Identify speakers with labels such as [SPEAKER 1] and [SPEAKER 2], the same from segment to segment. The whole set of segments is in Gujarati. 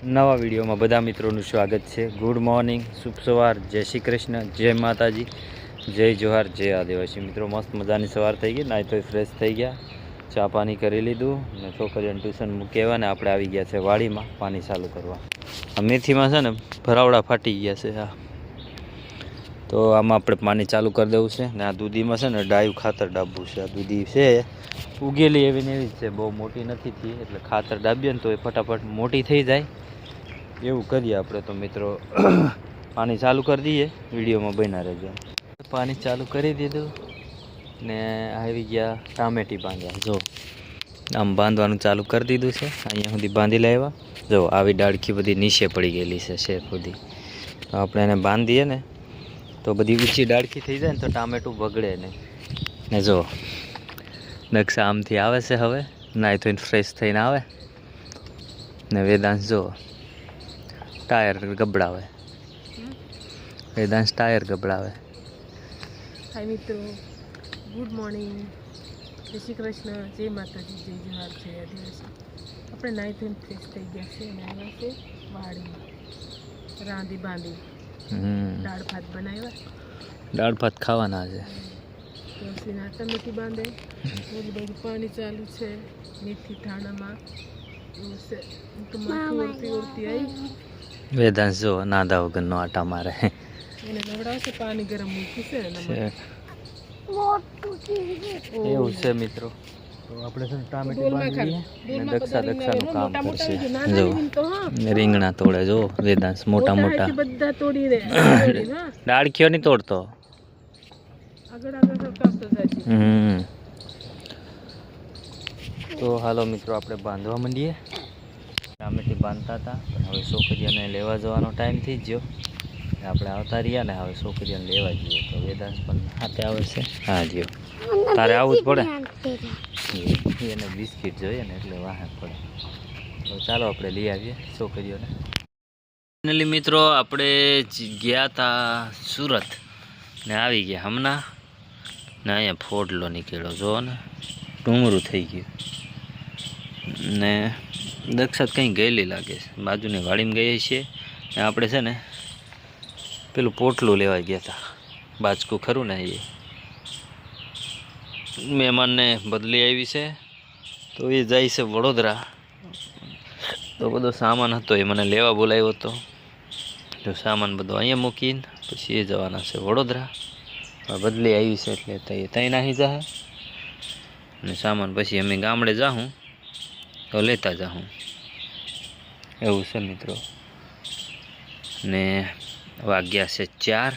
[SPEAKER 1] નવા વિડીયોમાં બધા મિત્રોનું સ્વાગત છે। ગુડ મોર્નિંગ, શુભ સવાર, જય શ્રી કૃષ્ણ, જય માતાજી, જય જોહાર, જય આદિવાસી। મિત્રો મસ્ત મજાની સવાર થઈ ગઈ, નાહી તો ફ્રેશ થઈ ગયા, ચા પાણી કરી લીધું ને છોકરીઓને ટ્યુશન મૂકી આવ્યા ને આપણે આવી ગયા છે વાડીમાં પાણી ચાલુ કરવા। આ મેથીમાં છે ને ભરાવડા ફાટી ગયા છે, હા તો આમાં આપણે પાણી ચાલુ કરી દેવું છે ને આ દૂધીમાં છે ને ડાયું ખાતર ડાબવું છે। આ દૂધી છે ઉગેલી એવી ને એવી જ છે, બહુ મોટી નથી થઈ, એટલે ખાતર ડાબીએ ને તો એ ફટાફટ મોટી થઈ જાય એવું કરીએ આપણે। તો મિત્રો પાણી ચાલુ કરી દઈએ, વિડીયોમાં બન્યા રહેજો। પાણી ચાલુ કરી દીધું ને આવી ગયા ટામેટી બાંધ્યા, જો આમ બાંધવાનું ચાલુ કરી દીધું છે। અહીંયા સુધી બાંધી લાવ્યા, જો આવી ડાળખી બધી નીચે પડી ગયેલી છે શેર સુધી, તો આપણે એને બાંધીએ ને તો બધી ઊંચી ડાળખી થઈ જાય ને તો ટામેટું બગડે નહીં। ને જો નકશા આમથી આવે છે, હવે નાહી ધોઈને ફ્રેશ થઈને આવે ને વેદાંશ જો ટાયર ગબડાવે, વેદાંશ ટાયર ગબડાવે।
[SPEAKER 2] હાય મિત્રો, ગુડ મોર્નિંગ, જય શ્રી કૃષ્ણ, જય માતાજી, જય જોહાર, જય આદિવાસી। આપણે નાહી ધોઈને ફ્રેશ થઈ ગયા છે અને આવ્યા છે વાડી, રાંધી બાંધી દાળ ભાત બનાવ્યા,
[SPEAKER 1] દાળ ભાત ખાવાના છે।
[SPEAKER 2] તુલસીના ટમેટી બાંધે, ઓલી બાજુ પાણી ચાલુ છે, મેથી ધાણામાં એવું છે। ઓળતી ઓળતી આવી
[SPEAKER 1] વેદાંશ જો નાદા વગરનો આટા મારે,
[SPEAKER 2] એને નવડાવશે, પાણી ગરમ મૂક્યું છે
[SPEAKER 1] એવું છે મિત્રો। તો આપણે છે ને ટામેટી બાંધીએ ને દક્ષાનું કામ કરશે। જો રીંગણા તોડે, જો વેદાંશ મોટા મોટા,
[SPEAKER 2] બધા તોડી દે,
[SPEAKER 1] ડાળખીઓ નહીં તોડતો,
[SPEAKER 2] આગળ આગળ કાપતો જાય।
[SPEAKER 1] તો હાલો મિત્રો આપણે બાંધવા માંડીએ। ટામેટી બાંધતા હતા પણ હવે છોકરીઓને લેવા જવાનો ટાઈમ થઈ ગયો, આપણે આવતા રહ્યા ને હવે છોકરીઓને લેવા જઈએ। તો વેદાંશ પણ હાથે આવે છે, હા જ્યો તારે આવવું જ પડે, એને બિસ્કિટ જોઈએ ને એટલે વાહે પડે। તો ચાલો આપણે લઈ આવીએ છોકરીઓને। ફાઇનલી મિત્રો આપણે ગયા હતા સુરત ને આવી ગયા હમણાં ને અહીંયા ફોડલો નીકળ્યો, જો ને ડુંગરું થઈ ગયું ને દક્ષાત કંઈ ગયેલી લાગે છે, બાજુની વાડીમાં ગઈ છીએ ને આપણે છે ને પેલું પોટલું લેવા ગયા હતા, બાજકું ખરું ને એ મહેમાનને બદલી આવી છે તો એ જાય છે વડોદરા। તો બધો સામાન હતો એ મને લેવા બોલાવ્યો હતો, તો સામાન બધો અહીંયા મૂકીને પછી એ જવાના છે વડોદરા। બદલી આવી છે એટલે ત્યાં નાહી જાય અને સામાન પછી અમે ગામડે જાઉં તો લેતા જાઉં એવું છે મિત્રો। ને વાગ્યા છે 4,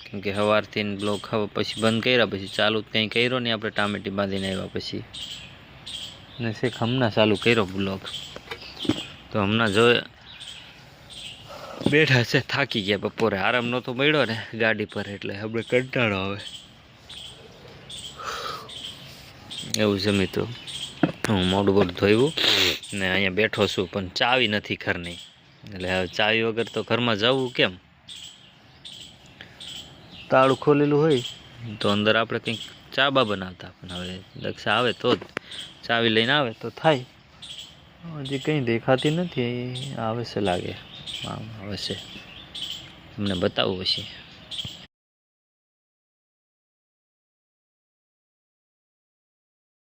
[SPEAKER 1] કેમ કે સવારથી બ્લોક પછી બંધ કર્યા, પછી ચાલુ કંઈ કર્યો નહીં આપણે, ટામેટી બાંધીને આવ્યા પછી ને શેખ હમણાં ચાલુ કર્યો બ્લોક। તો હમણાં જો બેઠા છે, થાકી ગયા, બપોરે આરામ નહોતો મળ્યો ને ગાડી પર એટલે આપણે કંટાળો આવે એવું છે મિત્રો। હું મોઢું બોઢું ધોયું ને અહીંયા બેઠો છું પણ ચાવી નથી ઘરની, એટલે હવે ચાવી વગર તો ઘરમાં જવું કેમ, તાળું ખોલેલું હોય તો અંદર આપણે કંઈક ચા બા બનાવતા, પણ હવે દક્ષા આવે તો જ ચાવી લઈને આવે તો થાય। હજી કંઈ દેખાતી નથી, આવે છે લાગે, આવે છે, તમને બતાવું પછી।